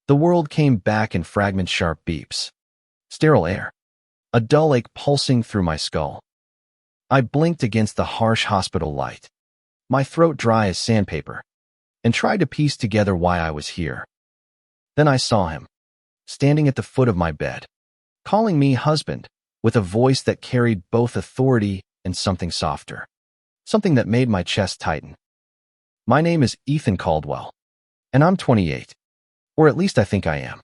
The world came back in fragments, sharp beeps. Sterile air. A dull ache pulsing through my skull. I blinked against the harsh hospital light, my throat dry as sandpaper, and tried to piece together why I was here. Then I saw him, standing at the foot of my bed, calling me husband, with a voice that carried both authority and something softer, something that made my chest tighten. My name is Ethan Caldwell, and I'm 28, or at least I think I am.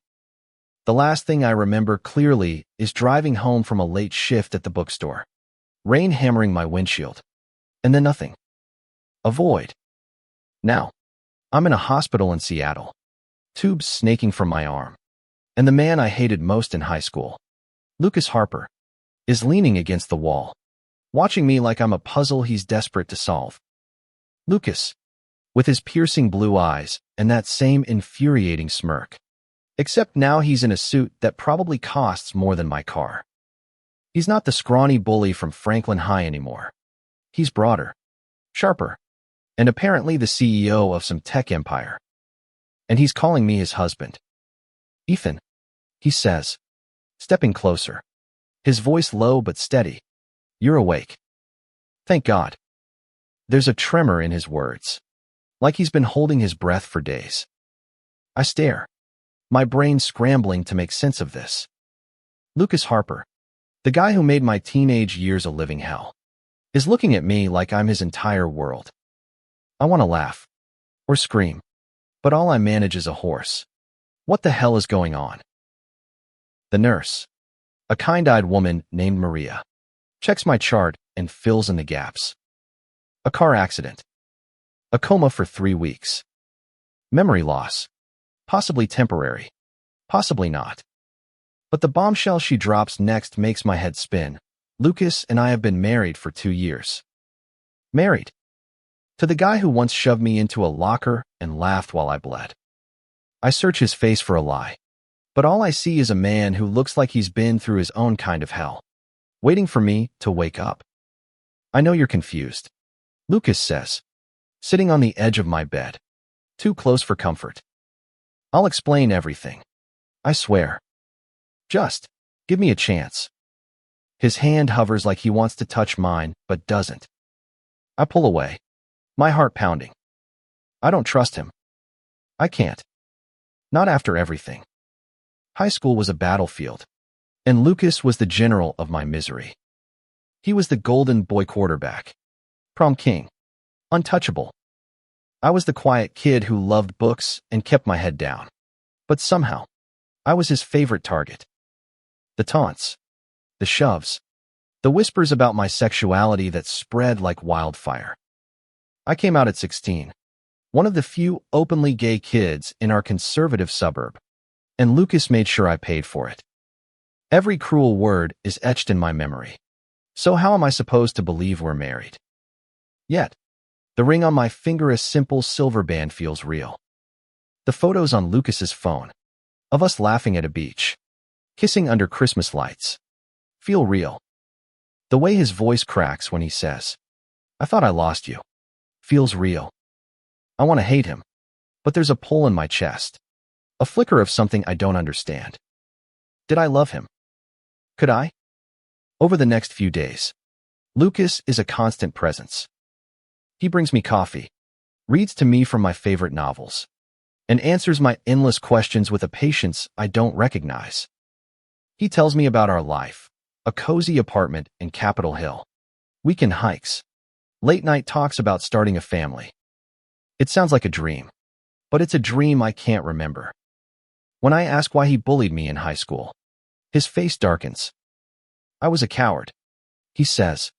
The last thing I remember clearly is driving home from a late shift at the bookstore, rain hammering my windshield, and then nothing. A void. Now, I'm in a hospital in Seattle, tubes snaking from my arm, and the man I hated most in high school, Lucas Harper, is leaning against the wall, watching me like I'm a puzzle he's desperate to solve. Lucas, with his piercing blue eyes and that same infuriating smirk. Except now he's in a suit that probably costs more than my car. He's not the scrawny bully from Franklin High anymore. He's broader, sharper, and apparently the CEO of some tech empire. And he's calling me his husband. Ethan, he says, stepping closer, his voice low but steady. You're awake. Thank God. There's a tremor in his words, like he's been holding his breath for days. I stare, my brain scrambling to make sense of this. Lucas Harper, the guy who made my teenage years a living hell, is looking at me like I'm his entire world. I want to laugh or scream, but all I manage is a hoarse. What the hell is going on? The nurse, a kind-eyed woman named Maria, checks my chart and fills in the gaps. A car accident. A coma for 3 weeks. Memory loss. Possibly temporary. Possibly not. But the bombshell she drops next makes my head spin. Lucas and I have been married for 2 years. Married. To the guy who once shoved me into a locker and laughed while I bled. I search his face for a lie, but all I see is a man who looks like he's been through his own kind of hell, waiting for me to wake up. I know you're confused, Lucas says, sitting on the edge of my bed, too close for comfort. I'll explain everything. I swear. Just give me a chance. His hand hovers like he wants to touch mine, but doesn't. I pull away, my heart pounding. I don't trust him. I can't. Not after everything. High school was a battlefield, and Lucas was the general of my misery. He was the golden boy quarterback, prom king, untouchable. I was the quiet kid who loved books and kept my head down. But somehow, I was his favorite target. The taunts, the shoves, the whispers about my sexuality that spread like wildfire. I came out at 16, one of the few openly gay kids in our conservative suburb, and Lucas made sure I paid for it. Every cruel word is etched in my memory. So how am I supposed to believe we're married? Yet, the ring on my finger, a simple silver band, feels real. The photos on Lucas's phone, of us laughing at a beach, kissing under Christmas lights, feel real. The way his voice cracks when he says, "I thought I lost you," feels real. I want to hate him, but there's a pull in my chest, a flicker of something I don't understand. Did I love him? Could I? Over the next few days, Lucas is a constant presence. He brings me coffee, reads to me from my favorite novels, and answers my endless questions with a patience I don't recognize. He tells me about our life, a cozy apartment in Capitol Hill, weekend hikes, late-night talks about starting a family. It sounds like a dream, but it's a dream I can't remember. When I ask why he bullied me in high school, his face darkens. I was a coward, he says,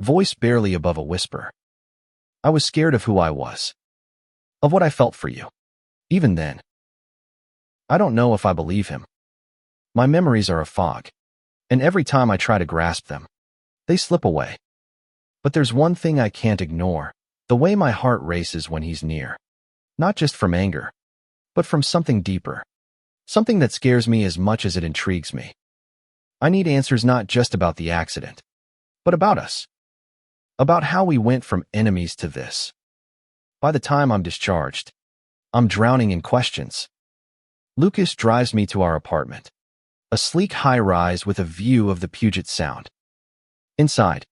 voice barely above a whisper. I was scared of who I was, of what I felt for you. Even then, I don't know if I believe him. My memories are a fog, and every time I try to grasp them, they slip away. But there's one thing I can't ignore, the way my heart races when he's near. Not just from anger, but from something deeper, something that scares me as much as it intrigues me. I need answers not just about the accident, but about us. About how we went from enemies to this. By the time I'm discharged, I'm drowning in questions. Lucas drives me to our apartment, a sleek high-rise with a view of the Puget Sound. Inside,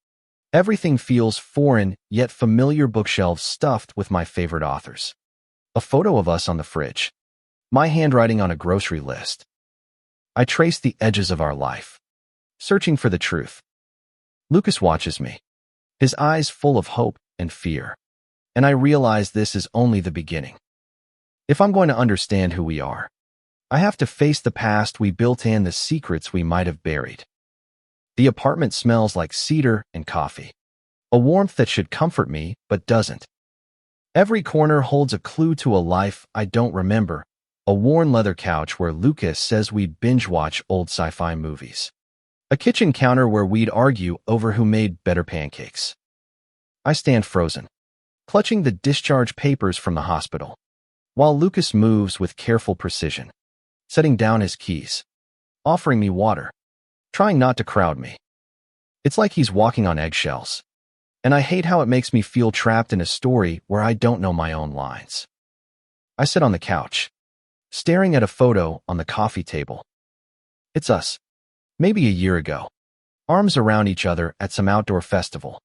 everything feels foreign yet familiar, bookshelves stuffed with my favorite authors. A photo of us on the fridge, my handwriting on a grocery list. I trace the edges of our life, searching for the truth. Lucas watches me, his eyes full of hope and fear, and I realize this is only the beginning. If I'm going to understand who we are, I have to face the past we built and the secrets we might have buried. The apartment smells like cedar and coffee, a warmth that should comfort me but doesn't. Every corner holds a clue to a life I don't remember, a worn leather couch where Lucas says we'd binge-watch old sci-fi movies, a kitchen counter where we'd argue over who made better pancakes. I stand frozen, clutching the discharge papers from the hospital, while Lucas moves with careful precision, setting down his keys, offering me water, trying not to crowd me. It's like he's walking on eggshells, and I hate how it makes me feel trapped in a story where I don't know my own lines. I sit on the couch, staring at a photo on the coffee table. It's us, maybe a year ago, arms around each other at some outdoor festival,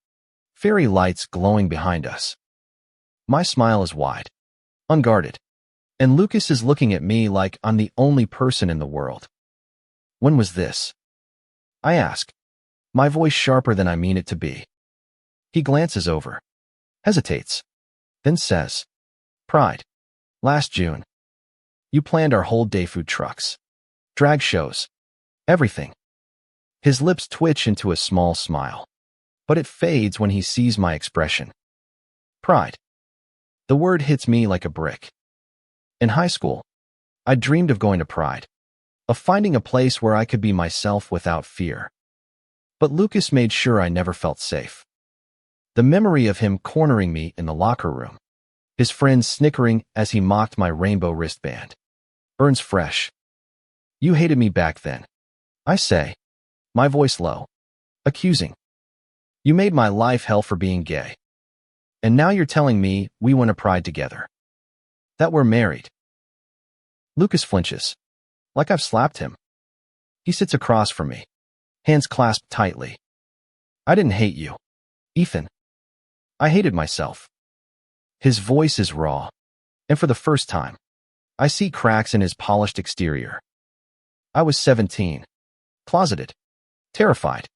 fairy lights glowing behind us. My smile is wide, unguarded, and Lucas is looking at me like I'm the only person in the world. When was this? I ask, my voice sharper than I mean it to be. He glances over, hesitates, then says, Pride. Last June. You planned our whole day, food trucks, drag shows, everything. His lips twitch into a small smile, but it fades when he sees my expression. Pride. The word hits me like a brick. In high school, I dreamed of going to Pride, of finding a place where I could be myself without fear. But Lucas made sure I never felt safe. The memory of him cornering me in the locker room, his friends snickering as he mocked my rainbow wristband, burns fresh. You hated me back then, I say, my voice low, accusing. You made my life hell for being gay. And now you're telling me we went to Pride together, that we're married. Lucas flinches, like I've slapped him. He sits across from me, hands clasped tightly. I didn't hate you, Ethan. I hated myself. His voice is raw, and for the first time, I see cracks in his polished exterior. I was 17, closeted, terrified.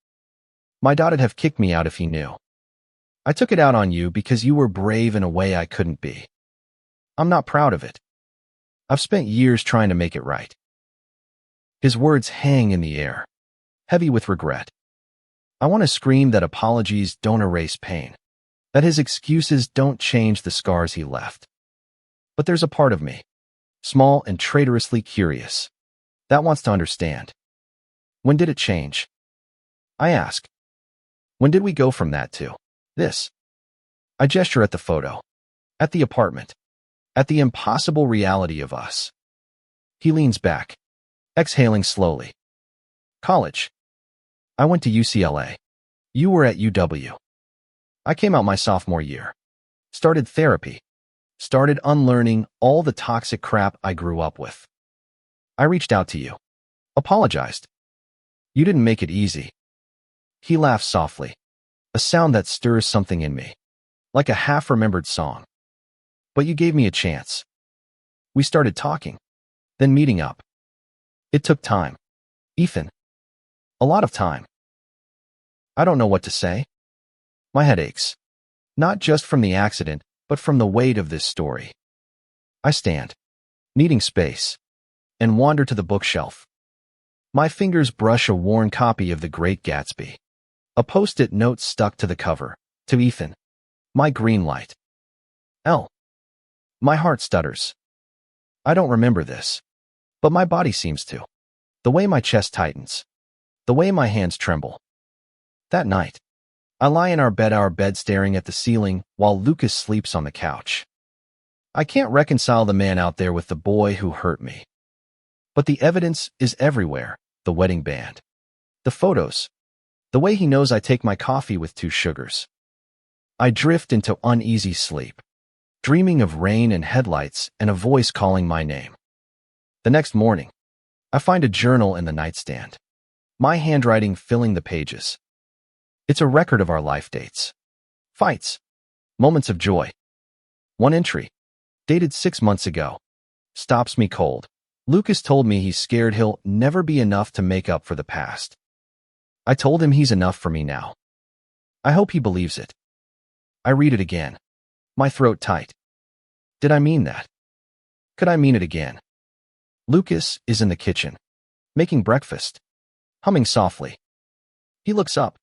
My dad'd have kicked me out if he knew. I took it out on you because you were brave in a way I couldn't be. I'm not proud of it. I've spent years trying to make it right. His words hang in the air, heavy with regret. I want to scream that apologies don't erase pain, that his excuses don't change the scars he left. But there's a part of me, small and traitorously curious, that wants to understand. When did it change? I ask. When did we go from that to this? I gesture at the photo, at the apartment, at the impossible reality of us. He leans back, exhaling slowly. College. I went to UCLA. You were at UW. I came out my sophomore year, started therapy, started unlearning all the toxic crap I grew up with. I reached out to you, apologized. You didn't make it easy. He laughs softly, a sound that stirs something in me, like a half-remembered song. But you gave me a chance. We started talking, then meeting up. It took time, Ethan. A lot of time. I don't know what to say. My head aches, not just from the accident, but from the weight of this story. I stand, needing space, and wander to the bookshelf. My fingers brush a worn copy of The Great Gatsby, a post-it note stuck to the cover, to Ethan, my green light. L. My heart stutters. I don't remember this, but my body seems to. The way my chest tightens, the way my hands tremble. That night, I lie in our bed staring at the ceiling while Lucas sleeps on the couch. I can't reconcile the man out there with the boy who hurt me. But the evidence is everywhere, the wedding band, the photos, the way he knows I take my coffee with 2 sugars. I drift into uneasy sleep, dreaming of rain and headlights and a voice calling my name. The next morning, I find a journal in the nightstand, my handwriting filling the pages. It's a record of our life dates, fights, moments of joy. One entry, dated 6 months ago, stops me cold. Lucas told me he's scared he'll never be enough to make up for the past. I told him he's enough for me now. I hope he believes it. I read it again, my throat tight. Did I mean that? Could I mean it again? Lucas is in the kitchen, making breakfast, humming softly. He looks up,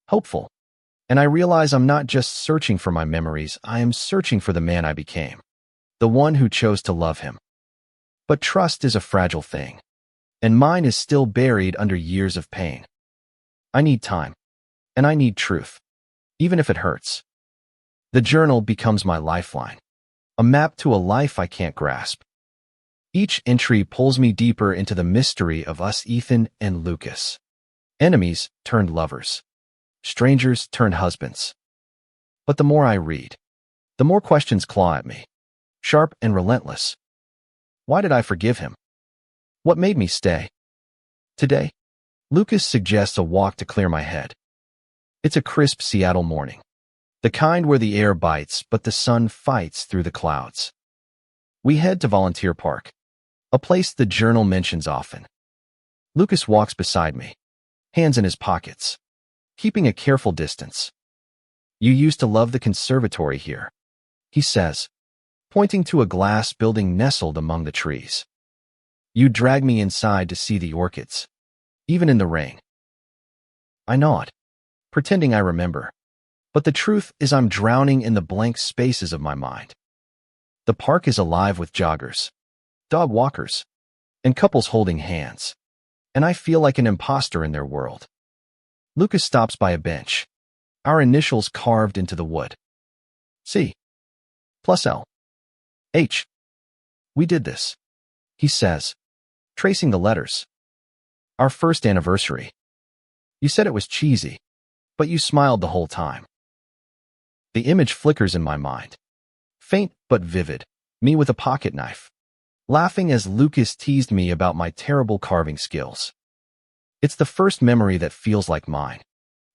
hopeful, and I realize I'm not just searching for my memories, I am searching for the man I became, the one who chose to love him. But trust is a fragile thing, and mine is still buried under years of pain. I need time, and I need truth, even if it hurts. The journal becomes my lifeline, a map to a life I can't grasp. Each entry pulls me deeper into the mystery of us, Ethan and Lucas. Enemies turned lovers, strangers turned husbands. But the more I read, the more questions claw at me, sharp and relentless. Why did I forgive him? What made me stay? Today, Lucas suggests a walk to clear my head. It's a crisp Seattle morning, the kind where the air bites but the sun fights through the clouds. We head to Volunteer Park, a place the journal mentions often. Lucas walks beside me, hands in his pockets, keeping a careful distance. You used to love the conservatory here, he says, pointing to a glass building nestled among the trees. You dragged me inside to see the orchids, even in the rain. I nod, pretending I remember, but the truth is I'm drowning in the blank spaces of my mind. The park is alive with joggers, dog walkers, and couples holding hands, and I feel like an imposter in their world. Lucas stops by a bench, our initials carved into the wood. C plus L H. We did this, he says, tracing the letters. Our first anniversary. You said it was cheesy, but you smiled the whole time. The image flickers in my mind, faint but vivid, me with a pocket knife, laughing as Lucas teased me about my terrible carving skills. It's the first memory that feels like mine,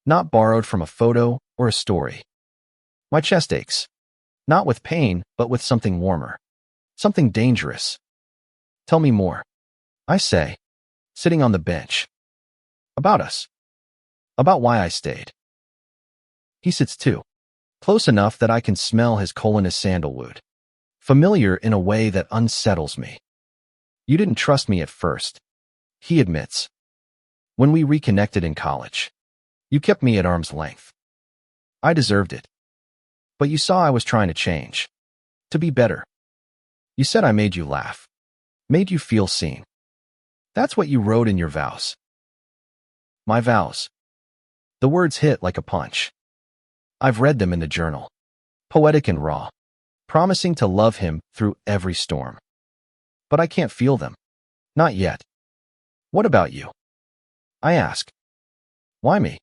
not borrowed from a photo or a story. My chest aches, not with pain, but with something warmer, something dangerous. Tell me more, I say, sitting on the bench. About us. About why I stayed. He sits too, close enough that I can smell his colonus sandalwood, familiar in a way that unsettles me. You didn't trust me at first, he admits. When we reconnected in college, you kept me at arm's length. I deserved it. But you saw I was trying to change, to be better. You said I made you laugh, made you feel seen. That's what you wrote in your vows. My vows. The words hit like a punch. I've read them in the journal, poetic and raw, promising to love him through every storm. But I can't feel them. Not yet. What about you? I ask. Why me?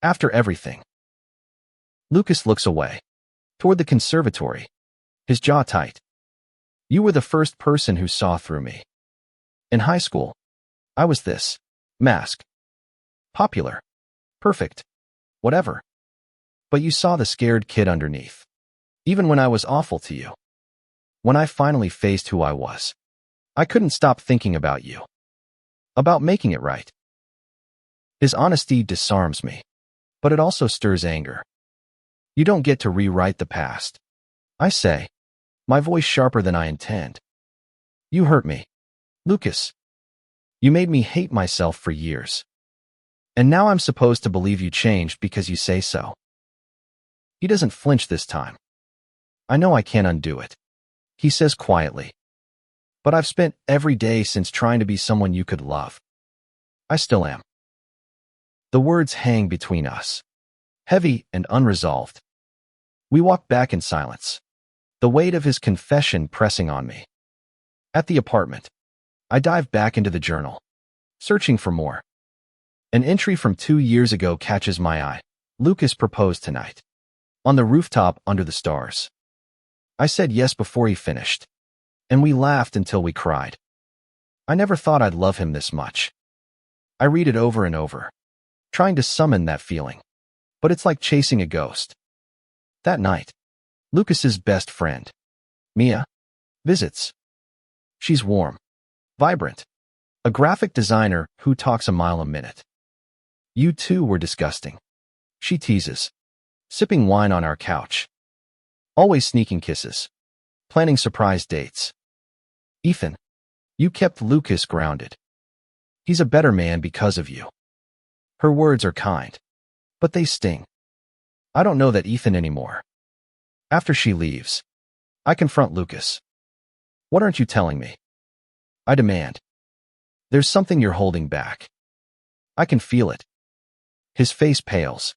After everything. Lucas looks away, toward the conservatory, his jaw tight. You were the first person who saw through me. In high school, I was this, mask. Popular, perfect, whatever. But you saw the scared kid underneath, even when I was awful to you. When I finally faced who I was, I couldn't stop thinking about you, about making it right. His honesty disarms me, but it also stirs anger. You don't get to rewrite the past, I say, my voice sharper than I intend. You hurt me, Lucas. You made me hate myself for years. And now I'm supposed to believe you changed because you say so. He doesn't flinch this time. I know I can't undo it, he says quietly. But I've spent every day since trying to be someone you could love. I still am. The words hang between us, heavy and unresolved. We walk back in silence, the weight of his confession pressing on me. At the apartment, I dive back into the journal, searching for more. An entry from 2 years ago catches my eye. Lucas proposed tonight, on the rooftop under the stars. I said yes before he finished, and we laughed until we cried. I never thought I'd love him this much. I read it over and over, trying to summon that feeling, but it's like chasing a ghost. That night, Lucas's best friend, Mia, visits. She's warm, vibrant, a graphic designer who talks a mile a minute. You two were disgusting, she teases, sipping wine on our couch. Always sneaking kisses, planning surprise dates. Ethan, you kept Lucas grounded. He's a better man because of you. Her words are kind, but they sting. I don't know that Ethan anymore. After she leaves, I confront Lucas. What aren't you telling me? I demand. There's something you're holding back. I can feel it. His face pales,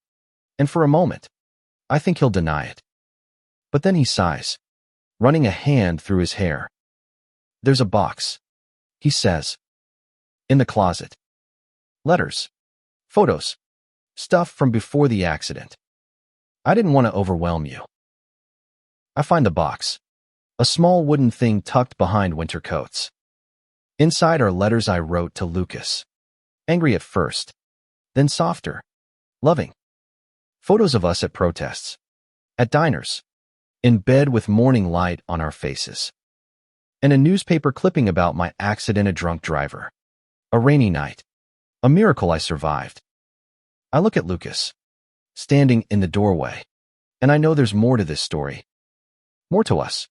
and for a moment, I think he'll deny it. But then he sighs, running a hand through his hair. There's a box, he says. In the closet. Letters. Photos. Stuff from before the accident. I didn't want to overwhelm you. I find the box. A small wooden thing tucked behind winter coats. Inside are letters I wrote to Lucas. Angry at first, then softer, loving. Photos of us at protests, at diners, in bed with morning light on our faces. And a newspaper clipping about my accident, a drunk driver. A rainy night. A miracle I survived. I look at Lucas, standing in the doorway, and I know there's more to this story. More to us.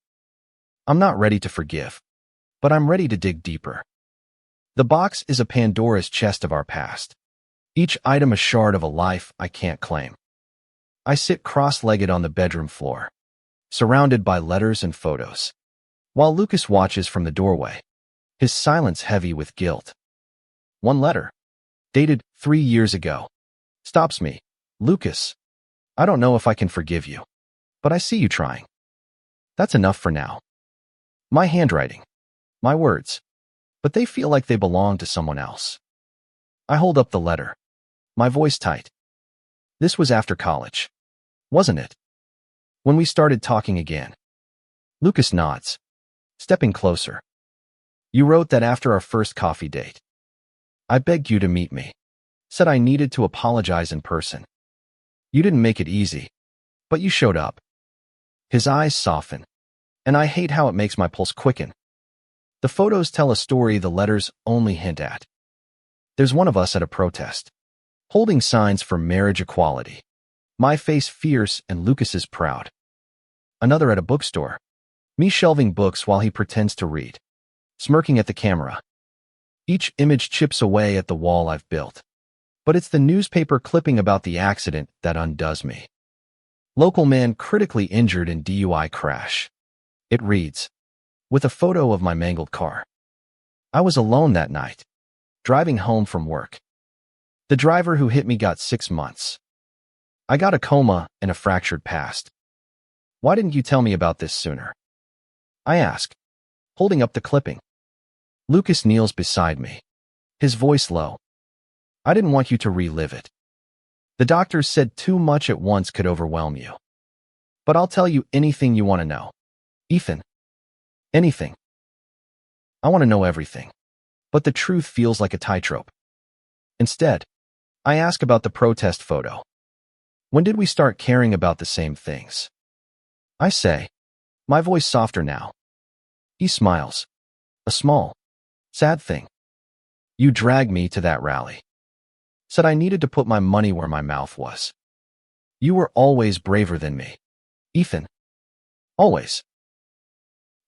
I'm not ready to forgive, but I'm ready to dig deeper. The box is a Pandora's chest of our past. Each item a shard of a life I can't claim. I sit cross-legged on the bedroom floor, surrounded by letters and photos, while Lucas watches from the doorway, his silence heavy with guilt. One letter, dated 3 years ago, stops me. Lucas, I don't know if I can forgive you, but I see you trying. That's enough for now. My handwriting, my words, but they feel like they belong to someone else. I hold up the letter, my voice tight. This was after college, wasn't it? When we started talking again. Lucas nods, stepping closer. You wrote that after our first coffee date. I begged you to meet me, said I needed to apologize in person. You didn't make it easy, but you showed up. His eyes soften, and I hate how it makes my pulse quicken. The photos tell a story the letters only hint at. There's one of us at a protest, holding signs for marriage equality. My face fierce and Lucas's proud. Another at a bookstore, me shelving books while he pretends to read, smirking at the camera. Each image chips away at the wall I've built. But it's the newspaper clipping about the accident that undoes me. Local man critically injured in DUI crash. It reads, with a photo of my mangled car. I was alone that night, driving home from work. The driver who hit me got 6 months. I got a coma and a fractured past. Why didn't you tell me about this sooner? I ask, holding up the clipping. Lucas kneels beside me, his voice low. I didn't want you to relive it. The doctors said too much at once could overwhelm you. But I'll tell you anything you want to know. Ethan. Anything. I want to know everything. But the truth feels like a tightrope. Instead, I ask about the protest photo. When did we start caring about the same things? I say, my voice softer now. He smiles. A small, sad thing. You dragged me to that rally. Said I needed to put my money where my mouth was. You were always braver than me. Ethan. Always.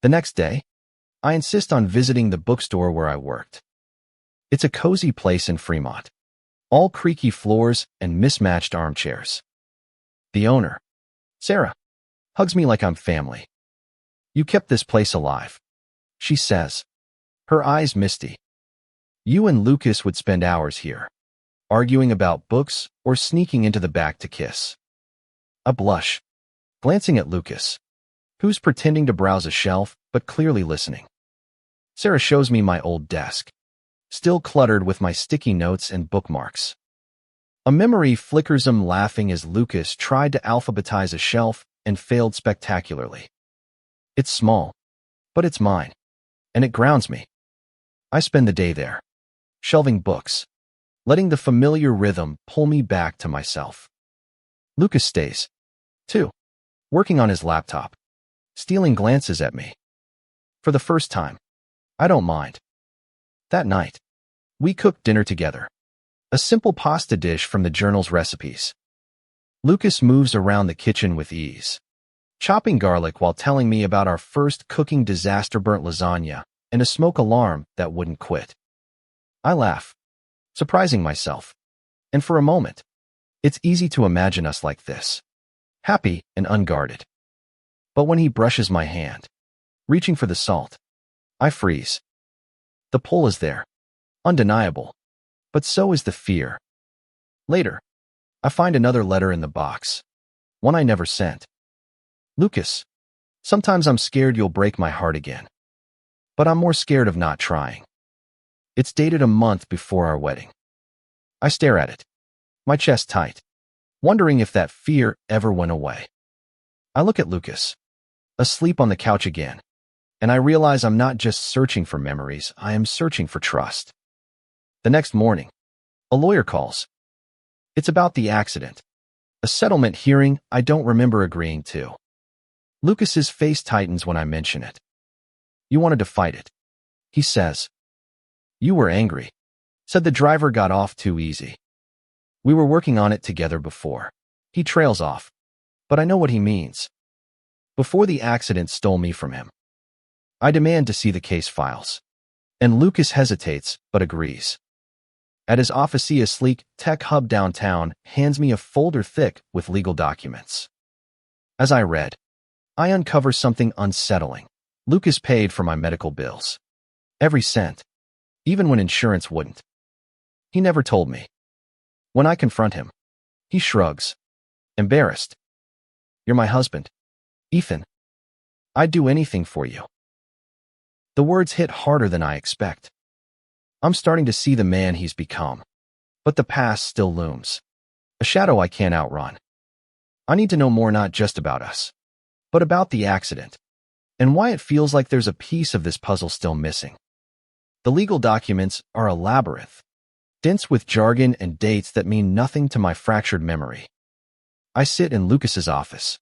The next day, I insist on visiting the bookstore where I worked. It's a cozy place in Fremont. All creaky floors and mismatched armchairs. The owner, Sarah, hugs me like I'm family. You kept this place alive, she says, her eyes misty. You and Lucas would spend hours here, arguing about books or sneaking into the back to kiss. I blush, glancing at Lucas, who's pretending to browse a shelf but clearly listening. Sarah shows me my old desk, still cluttered with my sticky notes and bookmarks. A memory flickers. I'm laughing as Lucas tried to alphabetize a shelf and failed spectacularly. It's small, but it's mine, and it grounds me. I spend the day there, shelving books, letting the familiar rhythm pull me back to myself. Lucas stays, too, working on his laptop, stealing glances at me. For the first time, I don't mind. That night, we cooked dinner together, a simple pasta dish from the journal's recipes. Lucas moves around the kitchen with ease, chopping garlic while telling me about our first cooking disaster: burnt lasagna and a smoke alarm that wouldn't quit. I laugh, surprising myself, and for a moment, it's easy to imagine us like this, happy and unguarded. But when he brushes my hand, reaching for the salt, I freeze. The pull is there, undeniable, but so is the fear. Later, I find another letter in the box, one I never sent. Lucas, sometimes I'm scared you'll break my heart again. But I'm more scared of not trying. It's dated a month before our wedding. I stare at it, my chest tight, wondering if that fear ever went away. I look at Lucas, asleep on the couch again, and I realize I'm not just searching for memories, I am searching for trust. The next morning, a lawyer calls. It's about the accident, a settlement hearing I don't remember agreeing to. Lucas's face tightens when I mention it. You wanted to fight it, he says. You were angry, said the driver got off too easy. We were working on it together before. He trails off, but I know what he means. Before the accident stole me from him. I demand to see the case files, and Lucas hesitates but agrees. At his office, a sleek tech hub downtown hands me a folder thick with legal documents. As I read, I uncover something unsettling. Lucas paid for my medical bills. Every cent, even when insurance wouldn't. He never told me. When I confront him, he shrugs, embarrassed. You're my husband, Ethan. I'd do anything for you. The words hit harder than I expect. I'm starting to see the man he's become, but the past still looms, a shadow I can't outrun. I need to know more, not just about us, but about the accident, and why it feels like there's a piece of this puzzle still missing. The legal documents are a labyrinth, dense with jargon and dates that mean nothing to my fractured memory. I sit in Lucas's office,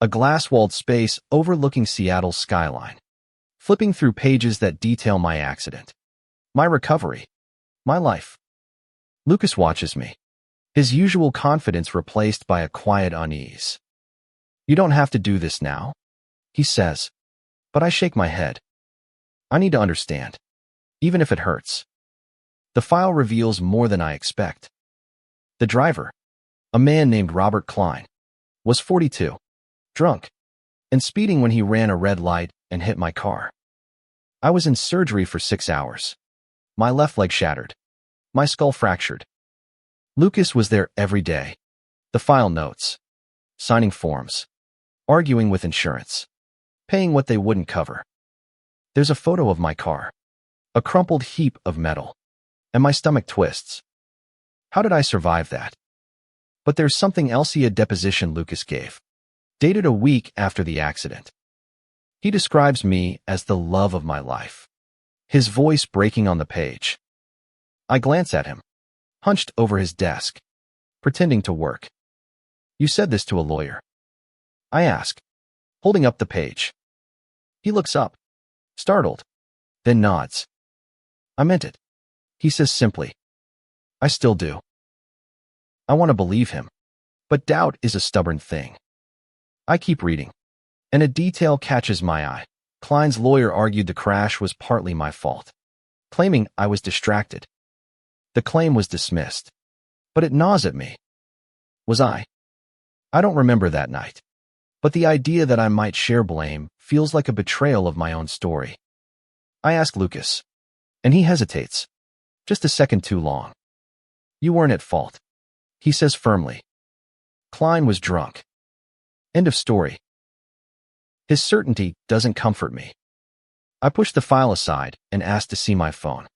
a glass-walled space overlooking Seattle's skyline, flipping through pages that detail my accident, my recovery, my life. Lucas watches me, his usual confidence replaced by a quiet unease. You don't have to do this now, he says, but I shake my head. I need to understand, even if it hurts. The file reveals more than I expect. The driver, a man named Robert Klein, was 42, drunk, and speeding when he ran a red light and hit my car. I was in surgery for 6 hours. My left leg shattered, my skull fractured. Lucas was there every day. The file notes, signing forms, arguing with insurance, paying what they wouldn't cover. There's a photo of my car, a crumpled heap of metal, and my stomach twists. How did I survive that? But there's something else. A deposition Lucas gave, dated a week after the accident. He describes me as the love of my life, his voice breaking on the page. I glance at him, hunched over his desk, pretending to work. You said this to a lawyer? I ask, holding up the page. He looks up, startled, then nods. I meant it, he says simply. I still do. I want to believe him, but doubt is a stubborn thing. I keep reading, and a detail catches my eye. Klein's lawyer argued the crash was partly my fault, claiming I was distracted. The claim was dismissed, but it gnaws at me. Was I? I don't remember that night, but the idea that I might share blame feels like a betrayal of my own story. I ask Lucas, and he hesitates, just a second too long. You weren't at fault, he says firmly. Klein was drunk. End of story. His certainty doesn't comfort me. I push the file aside and ask to see my phone,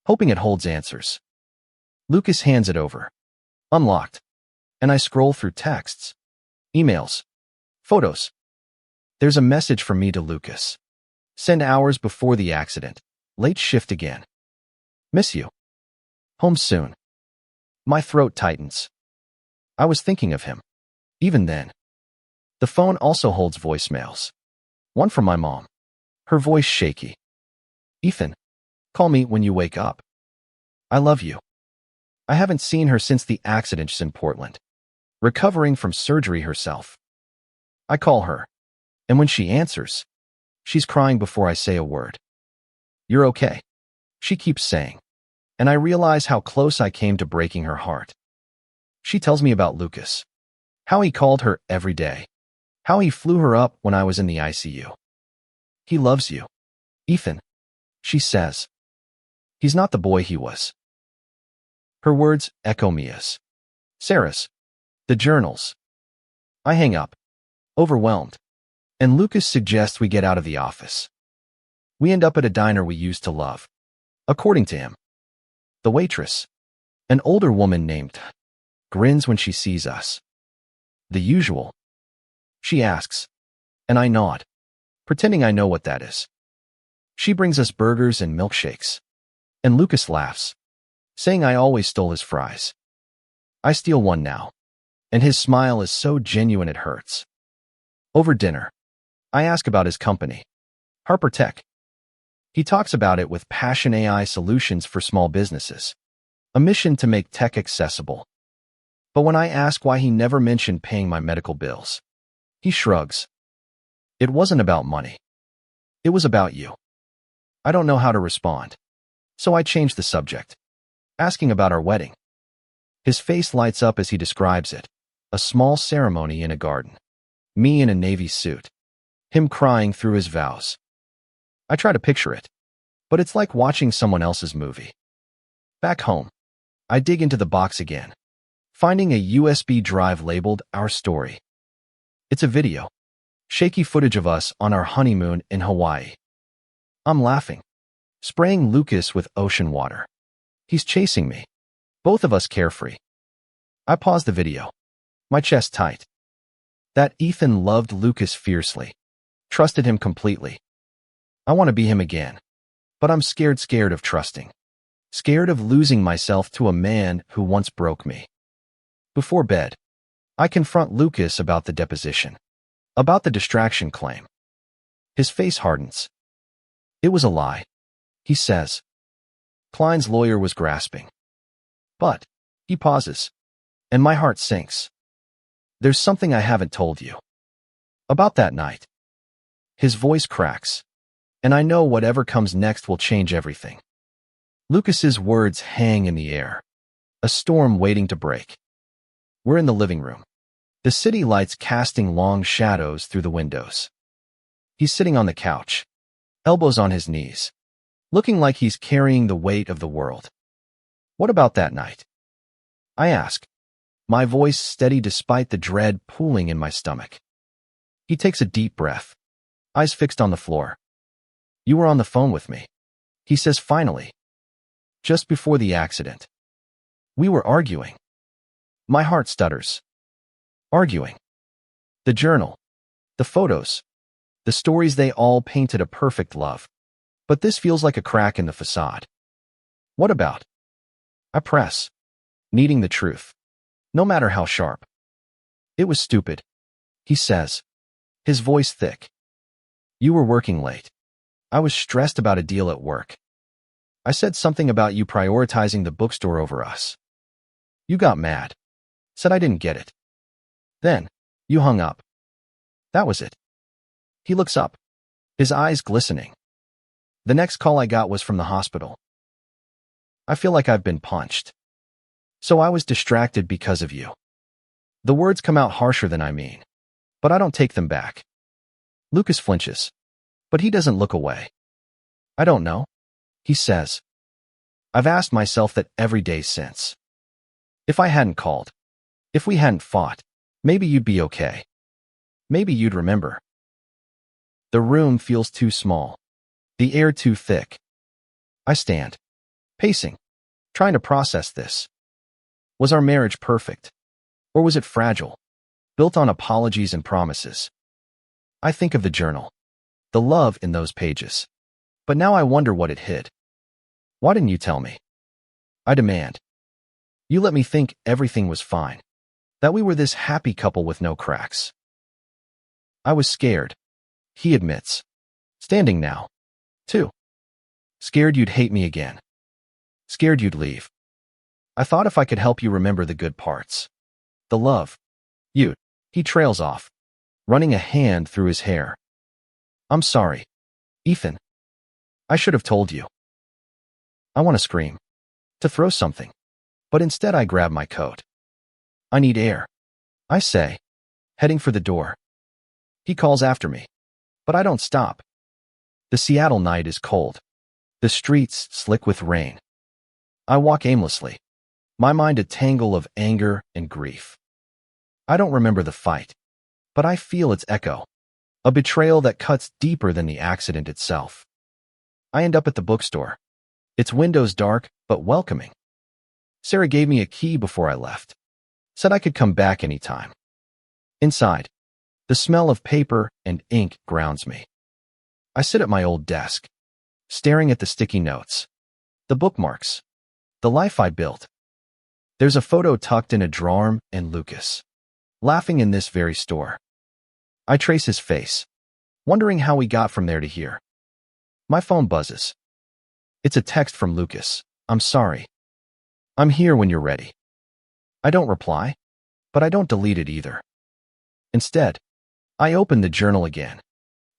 hoping it holds answers. Lucas hands it over, unlocked, and I scroll through texts, emails, photos. There's a message from me to Lucas. Sent hours before the accident, late shift again. Miss you. Home soon. My throat tightens. I was thinking of him. Even then. The phone also holds voicemails. One from my mom. Her voice shaky. Ethan, call me when you wake up. I love you. I haven't seen her since the accident in Portland. Recovering from surgery herself. I call her. And when she answers, she's crying before I say a word. You're okay. She keeps saying. And I realize how close I came to breaking her heart. She tells me about Lucas. How he called her every day. How he flew her up when I was in the ICU. He loves you, Ethan, she says. He's not the boy he was. Her words echo Mia's. Sarah's. The journals. I hang up, overwhelmed, and Lucas suggests we get out of the office. We end up at a diner we used to love. According to him. The waitress, an older woman named, grins when she sees us. The usual. She asks, and I nod, pretending I know what that is. She brings us burgers and milkshakes, and Lucas laughs, saying I always stole his fries. I steal one now, and his smile is so genuine it hurts. Over dinner, I ask about his company, Harper Tech. He talks about it with passion: AI solutions for small businesses, a mission to make tech accessible. But when I ask why he never mentioned paying my medical bills, he shrugs. It wasn't about money. It was about you. I don't know how to respond, so I change the subject, asking about our wedding. His face lights up as he describes it, a small ceremony in a garden, me in a navy suit, him crying through his vows. I try to picture it, but it's like watching someone else's movie. Back home, I dig into the box again, finding a USB drive labeled Our Story. It's a video, shaky footage of us on our honeymoon in Hawaii. I'm laughing, spraying Lucas with ocean water. He's chasing me, both of us carefree. I pause the video, my chest tight. That Ethan loved Lucas fiercely, trusted him completely. I want to be him again, but I'm scared of trusting, scared of losing myself to a man who once broke me. Before bed, I confront Lucas about the deposition, about the distraction claim. His face hardens. It was a lie, he says. Klein's lawyer was grasping. But, he pauses, and my heart sinks. There's something I haven't told you. About that night. His voice cracks, and I know whatever comes next will change everything. Lucas's words hang in the air, a storm waiting to break. We're in the living room, the city lights casting long shadows through the windows. He's sitting on the couch, elbows on his knees, looking like he's carrying the weight of the world. What about that night? I ask, my voice steady despite the dread pooling in my stomach. He takes a deep breath, eyes fixed on the floor. You were on the phone with me, he says finally. Just before the accident. We were arguing. My heart stutters. Arguing. The journal. The photos. The stories, they all painted a perfect love. But this feels like a crack in the facade. What about? I press, needing the truth, no matter how sharp. It was stupid, he says, his voice thick. You were working late. I was stressed about a deal at work. I said something about you prioritizing the bookstore over us. You got mad. Said I didn't get it. Then, you hung up. That was it. He looks up, his eyes glistening. The next call I got was from the hospital. I feel like I've been punched. So I was distracted because of you. The words come out harsher than I mean, but I don't take them back. Lucas flinches, but he doesn't look away. I don't know, he says. I've asked myself that every day since. If I hadn't called, if we hadn't fought, maybe you'd be okay. Maybe you'd remember. The room feels too small, the air too thick. I stand, pacing, trying to process this. Was our marriage perfect? Or was it fragile, built on apologies and promises? I think of the journal, the love in those pages. But now I wonder what it hid. Why didn't you tell me? I demand. You let me think everything was fine, that we were this happy couple with no cracks. I was scared, he admits. Standing now, too. Scared you'd hate me again. Scared you'd leave. I thought if I could help you remember the good parts. The love. He trails off, running a hand through his hair. I'm sorry, Ethan. I should have told you. I want to scream, to throw something, but instead I grab my coat. I need air, I say, heading for the door. He calls after me, but I don't stop. The Seattle night is cold, the streets slick with rain. I walk aimlessly, my mind a tangle of anger and grief. I don't remember the fight, but I feel its echo, a betrayal that cuts deeper than the accident itself. I end up at the bookstore, its windows dark but welcoming. Sarah gave me a key before I left, said I could come back anytime. Inside, the smell of paper and ink grounds me. I sit at my old desk, staring at the sticky notes, the bookmarks, the life I built. There's a photo tucked in a drawer and Lucas, laughing in this very store. I trace his face, wondering how we got from there to here. My phone buzzes. It's a text from Lucas. I'm sorry. I'm here when you're ready. I don't reply, but I don't delete it either. Instead, I open the journal again,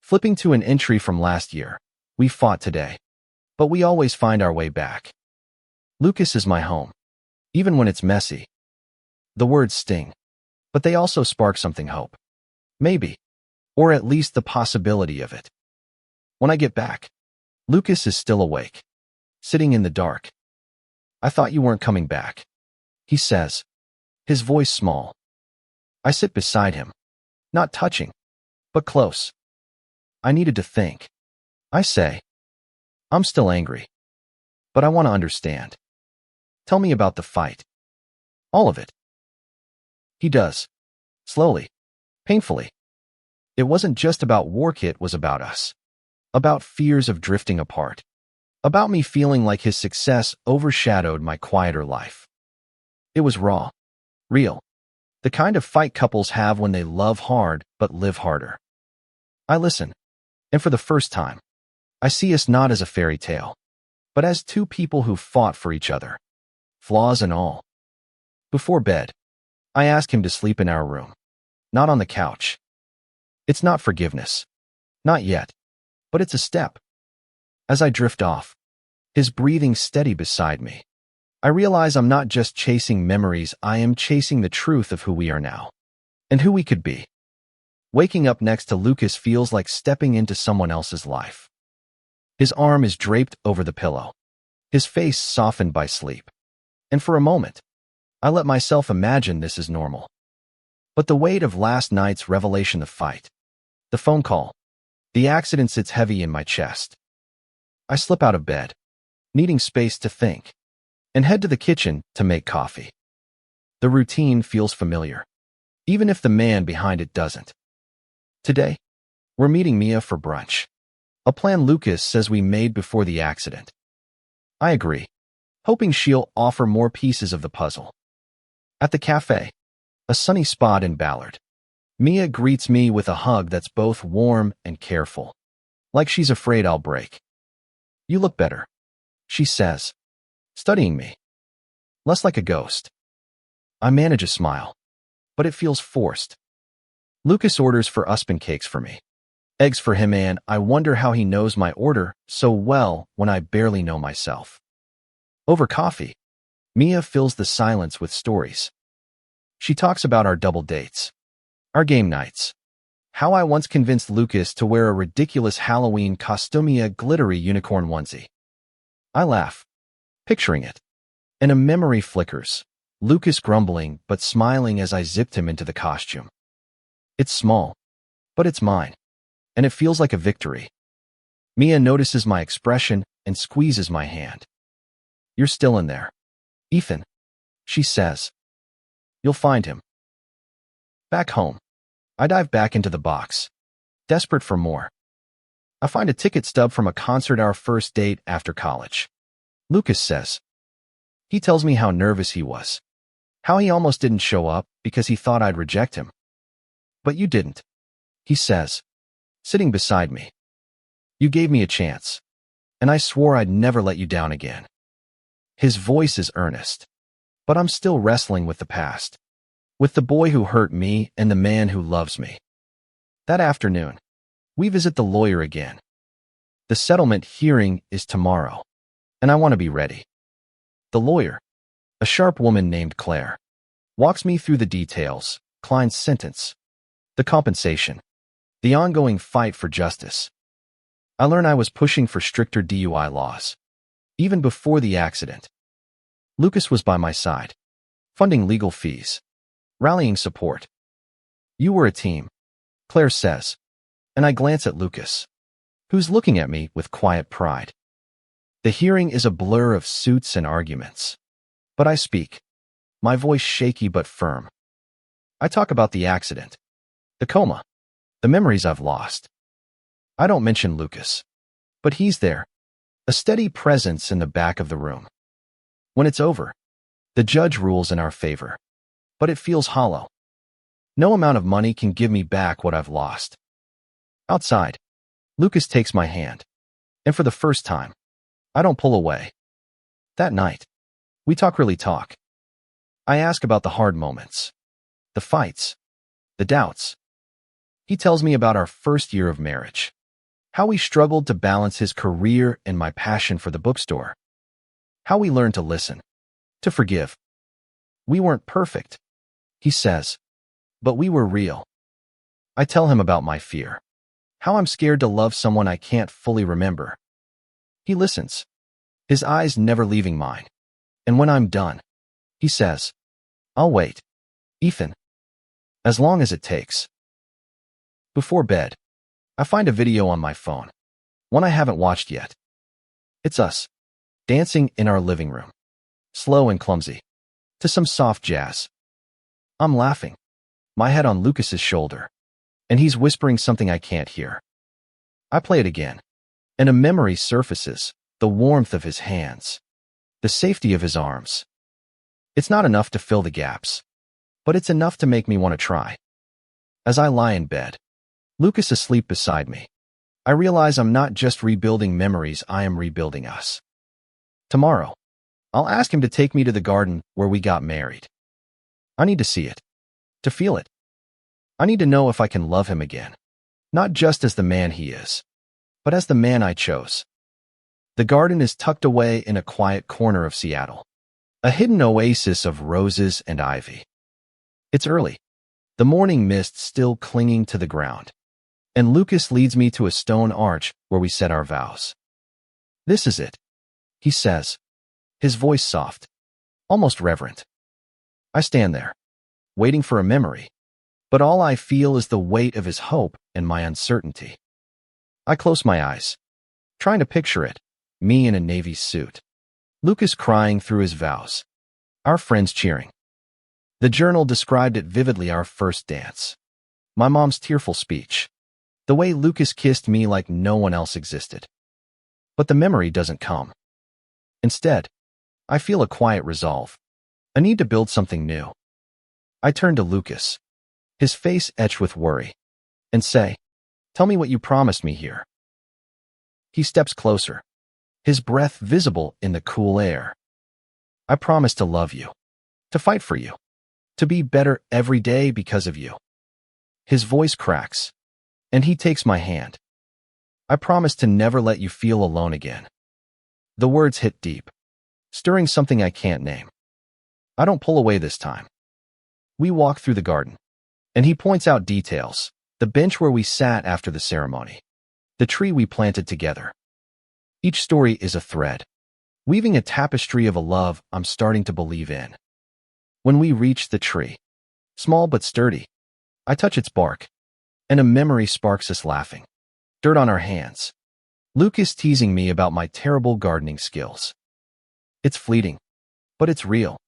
flipping to an entry from last year. We fought today, but we always find our way back. Lucas is my home, even when it's messy. The words sting, but they also spark something hope. Maybe, or at least the possibility of it. When I get back, Lucas is still awake, sitting in the dark. I thought you weren't coming back, he says, his voice small. I sit beside him, not touching, but close. I needed to think. I say, I'm still angry, but I want to understand. Tell me about the fight. All of it. He does. Slowly. Painfully. It wasn't just about work, it was about us. About fears of drifting apart. About me feeling like his success overshadowed my quieter life. It was raw. Real. The kind of fight couples have when they love hard but live harder. I listen, and for the first time, I see us not as a fairy tale, but as two people who fought for each other, flaws and all. Before bed, I ask him to sleep in our room, not on the couch. It's not forgiveness. Not yet, but it's a step. As I drift off, his breathing steady beside me, I realize I'm not just chasing memories, I am chasing the truth of who we are now, and who we could be. Waking up next to Lucas feels like stepping into someone else's life. His arm is draped over the pillow, his face softened by sleep. And for a moment, I let myself imagine this is normal. But the weight of last night's revelation, the fight, the phone call, the accident sits heavy in my chest. I slip out of bed, needing space to think, and head to the kitchen to make coffee. The routine feels familiar, even if the man behind it doesn't. Today, we're meeting Mia for brunch, a plan Lucas says we made before the accident. I agree, hoping she'll offer more pieces of the puzzle. At the cafe, a sunny spot in Ballard, Mia greets me with a hug that's both warm and careful, like she's afraid I'll break. You look better, she says, studying me. Less like a ghost. I manage a smile, but it feels forced. Lucas orders for Usman cakes for me, eggs for him, and I wonder how he knows my order so well when I barely know myself. Over coffee, Mia fills the silence with stories. She talks about our double dates, our game nights, how I once convinced Lucas to wear a ridiculous Halloween costume, glittery unicorn onesie. I laugh, picturing it, and a memory flickers, Lucas grumbling but smiling as I zipped him into the costume. It's small, but it's mine, and it feels like a victory. Mia notices my expression and squeezes my hand. You're still in there, Ethan, she says. You'll find him. Back home, I dive back into the box, desperate for more. I find a ticket stub from a concert, our first date after college. Lucas says, He tells me how nervous he was, how he almost didn't show up because he thought I'd reject him. But you didn't, he says, sitting beside me. You gave me a chance, and I swore I'd never let you down again. His voice is earnest, but I'm still wrestling with the past, with the boy who hurt me and the man who loves me. That afternoon, we visit the lawyer again. The settlement hearing is tomorrow, and I want to be ready. The lawyer, a sharp woman named Claire, walks me through the details: Klein's sentence, the compensation, the ongoing fight for justice. I learn I was pushing for stricter DUI laws, even before the accident. Lucas was by my side, funding legal fees, rallying support. You were a team, Claire says, and I glance at Lucas, who's looking at me with quiet pride. The hearing is a blur of suits and arguments, but I speak, my voice shaky but firm. I talk about the accident, the coma, the memories I've lost. I don't mention Lucas, but he's there, a steady presence in the back of the room. When it's over, the judge rules in our favor, but it feels hollow. No amount of money can give me back what I've lost. Outside, Lucas takes my hand, and for the first time, I don't pull away. That night, we really talk. I ask about the hard moments, the fights, the doubts. He tells me about our first year of marriage, how we struggled to balance his career and my passion for the bookstore, how we learned to listen, to forgive. We weren't perfect, he says, but we were real. I tell him about my fear, how I'm scared to love someone I can't fully remember. He listens, his eyes never leaving mine. And when I'm done, he says, I'll wait, Ethan, as long as it takes. Before bed, I find a video on my phone, one I haven't watched yet. It's us, dancing in our living room, slow and clumsy, to some soft jazz. I'm laughing, my head on Lucas's shoulder, and he's whispering something I can't hear. I play it again, and a memory surfaces, the warmth of his hands, the safety of his arms. It's not enough to fill the gaps, but it's enough to make me want to try. As I lie in bed, Lucas asleep beside me, I realize I'm not just rebuilding memories, I am rebuilding us. Tomorrow, I'll ask him to take me to the garden where we got married. I need to see it, to feel it. I need to know if I can love him again, not just as the man he is, but as the man I chose. The garden is tucked away in a quiet corner of Seattle, a hidden oasis of roses and ivy. It's early, the morning mist still clinging to the ground, and Lucas leads me to a stone arch where we said our vows. This is it, he says, his voice soft, almost reverent. I stand there, waiting for a memory, but all I feel is the weight of his hope and my uncertainty. I close my eyes, trying to picture it, me in a navy suit, Lucas crying through his vows, our friends cheering. The journal described it vividly: our first dance, my mom's tearful speech, the way Lucas kissed me like no one else existed. But the memory doesn't come. Instead, I feel a quiet resolve, a need to build something new. I turn to Lucas, his face etched with worry, and say, "Tell me what you promised me here." He steps closer, his breath visible in the cool air. I promise to love you, to fight for you, to be better every day because of you. His voice cracks, and he takes my hand. I promise to never let you feel alone again. The words hit deep, stirring something I can't name. I don't pull away this time. We walk through the garden, and he points out details: the bench where we sat after the ceremony, the tree we planted together. Each story is a thread, weaving a tapestry of a love I'm starting to believe in. When we reach the tree, small but sturdy, I touch its bark, and a memory sparks us laughing. Dirt on our hands, Lucas teasing me about my terrible gardening skills. It's fleeting, but it's real,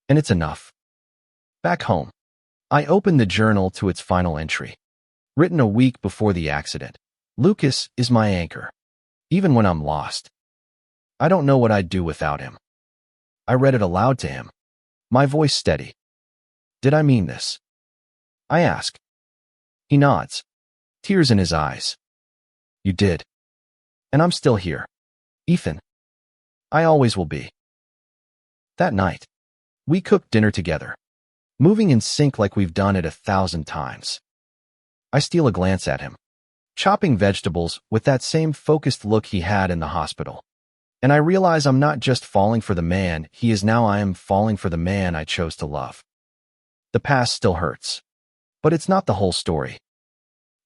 and it's enough. Back home, I open the journal to its final entry, written a week before the accident. Lucas is my anchor, even when I'm lost. I don't know what I'd do without him. I read it aloud to him, my voice steady. Did I mean this? I ask. He nods, tears in his eyes. You did. And I'm still here. Ethan. I always will be. That night, we cooked dinner together, moving in sync like we've done it 1,000 times. I steal a glance at him, chopping vegetables with that same focused look he had in the hospital. And I realize I'm not just falling for the man he is now, I am falling for the man I chose to love. The past still hurts, but it's not the whole story.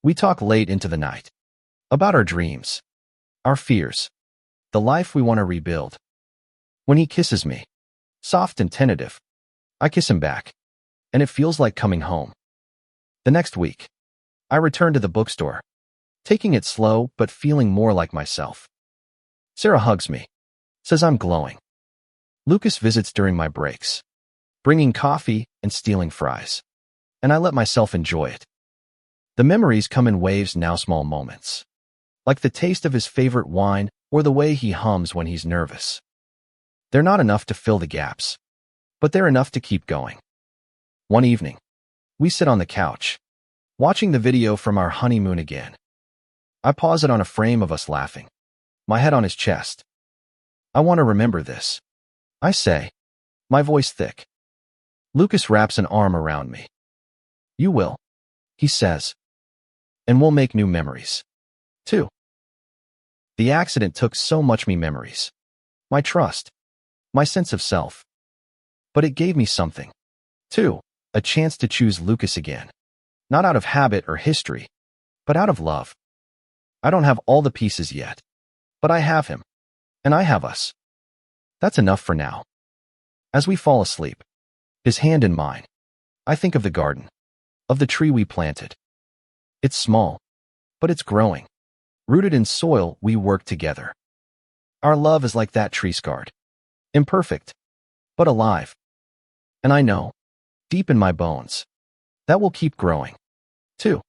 We talk late into the night, about our dreams, our fears, the life we want to rebuild. When he kisses me, soft and tentative, I kiss him back, and it feels like coming home. The next week, I return to the bookstore, taking it slow but feeling more like myself. Sarah hugs me, says I'm glowing. Lucas visits during my breaks, bringing coffee and stealing fries, and I let myself enjoy it. The memories come in waves now, small moments, like the taste of his favorite wine or the way he hums when he's nervous. They're not enough to fill the gaps, but they're enough to keep going. One evening, we sit on the couch, watching the video from our honeymoon again. I pause it on a frame of us laughing, my head on his chest. I want to remember this, I say, my voice thick. Lucas wraps an arm around me. You will, he says, and we'll make new memories, too. The accident took so much me memories, my trust, my sense of self. But it gave me something, too, a chance to choose Lucas again, not out of habit or history, but out of love. I don't have all the pieces yet, but I have him, and I have us. That's enough for now. As we fall asleep, his hand in mine, I think of the garden, of the tree we planted. It's small, but it's growing, rooted in soil we work together. Our love is like that tree, scarred, imperfect, but alive. And I know, deep in my bones, that will keep growing, too.